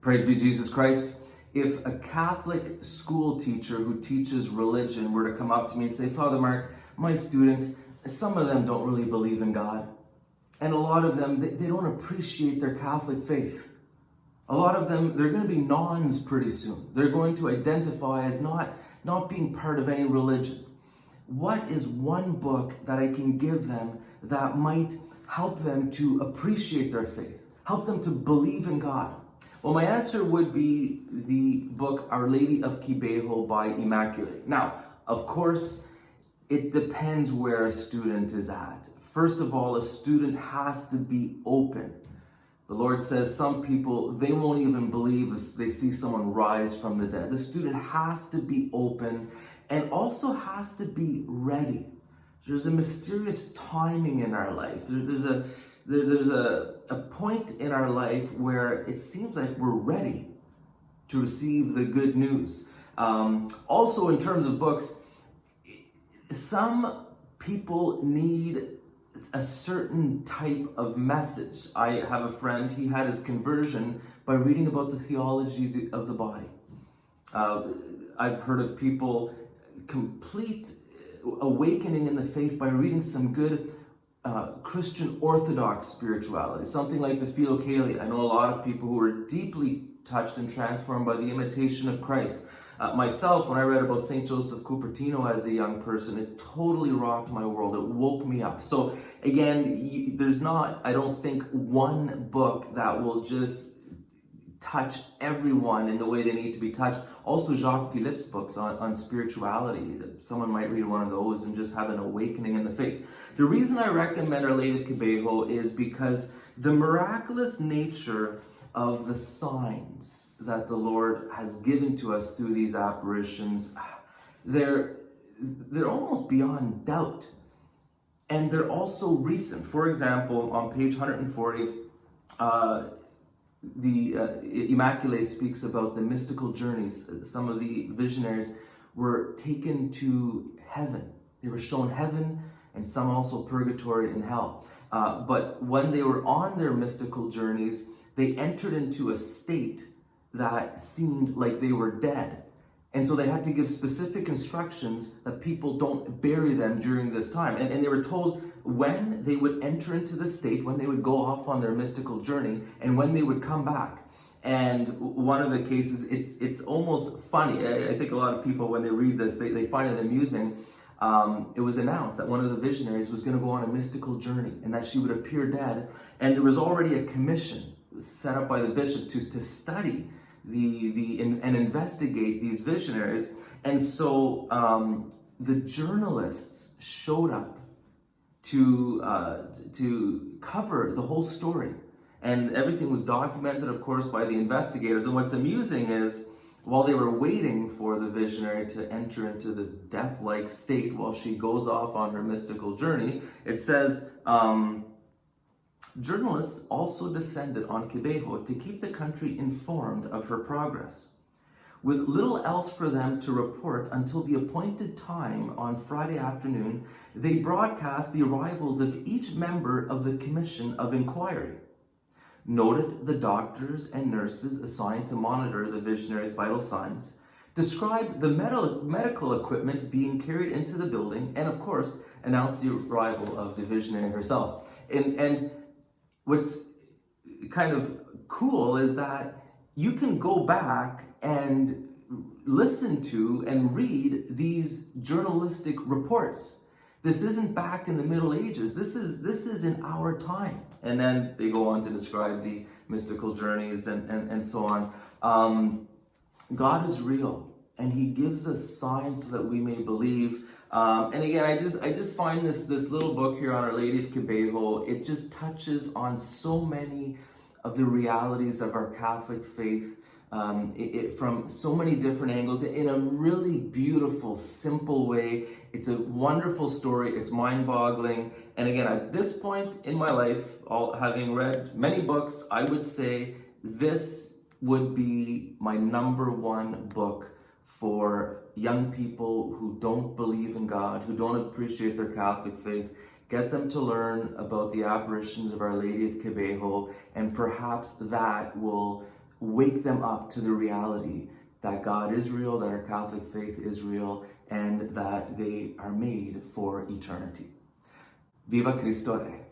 Praise be Jesus Christ. If a Catholic school teacher who teaches religion were to come up to me and say, Father Mark, my students, some of them don't really believe in God. And a lot of them, they don't appreciate their Catholic faith. A lot of them, they're going to be nones pretty soon. They're going to identify as not being part of any religion. What is one book that I can give them that might help them to appreciate their faith, help them to believe in God? Well, my answer would be the book Our Lady of Kibeho by Immaculate. Now, of course, it depends where a student is at. First of all, a student has to be open. The Lord says some people, they won't even believe if they see someone rise from the dead. The student has to be open and also has to be ready. There's a mysterious timing in our life. There's a point in our life where it seems like we're ready to receive the good news. Also, in terms of books, some people need a certain type of message. I have a friend, he had his conversion by reading about the theology of the body. I've heard of people complete awakening in the faith by reading some good Christian Orthodox spirituality, something like the Philokalia. I know a lot of people who are deeply touched and transformed by the imitation of Christ. Myself, when I read about St. Joseph Cupertino as a young person, it totally rocked my world. It woke me up. So again, there's not, I don't think, one book that will just touch everyone in the way they need to be touched. Also, Jacques Philippe's books on spirituality. Someone might read one of those and just have an awakening in the faith. The reason I recommend Our Lady of Kibeho is because the miraculous nature of the signs that the Lord has given to us through these apparitions, they're almost beyond doubt. And they're also recent. For example, on page 140, the Immaculate speaks about the mystical journeys. Some of the visionaries were taken to heaven. They were shown heaven and some also purgatory and hell. But when they were on their mystical journeys, they entered into a state that seemed like they were dead. And so they had to give specific instructions that people don't bury them during this time. And they were told when they would enter into the state, when they would go off on their mystical journey, and when they would come back. And one of the cases, it's almost funny. I think a lot of people, when they read this, they find it amusing. It was announced that one of the visionaries was going to go on a mystical journey and that she would appear dead. And there was already a commission set up by the bishop to study and investigate these visionaries. And so the journalists showed up to cover the whole story. And everything was documented, of course, by the investigators. And what's amusing is, while they were waiting for the visionary to enter into this death-like state while she goes off on her mystical journey, it says, journalists also descended on Kibeho to keep the country informed of her progress. With little else for them to report until the appointed time on Friday afternoon, they broadcast the arrivals of each member of the Commission of Inquiry, noted the doctors and nurses assigned to monitor the visionary's vital signs, described the medical equipment being carried into the building, and of course, announced the arrival of the visionary herself. And what's kind of cool is that you can go back and listen to and read these journalistic reports. This isn't back in the Middle Ages. This is in our time. And then they go on to describe the mystical journeys and so on. God is real, and He gives us signs so that we may believe. And again, I just find this little book here on Our Lady of Kibeho, it just touches on so many of the realities of our Catholic faith, from so many different angles, in a really beautiful, simple way. It's a wonderful story. It's mind-boggling. And again, at this point in my life, having read many books, I would say this would be my #1 book for young people who don't believe in God, who don't appreciate their Catholic faith. Get them to learn about the apparitions of Our Lady of Kibeho, and perhaps that will wake them up to the reality that God is real, that our Catholic faith is real, and that they are made for eternity. Viva Cristo Rey.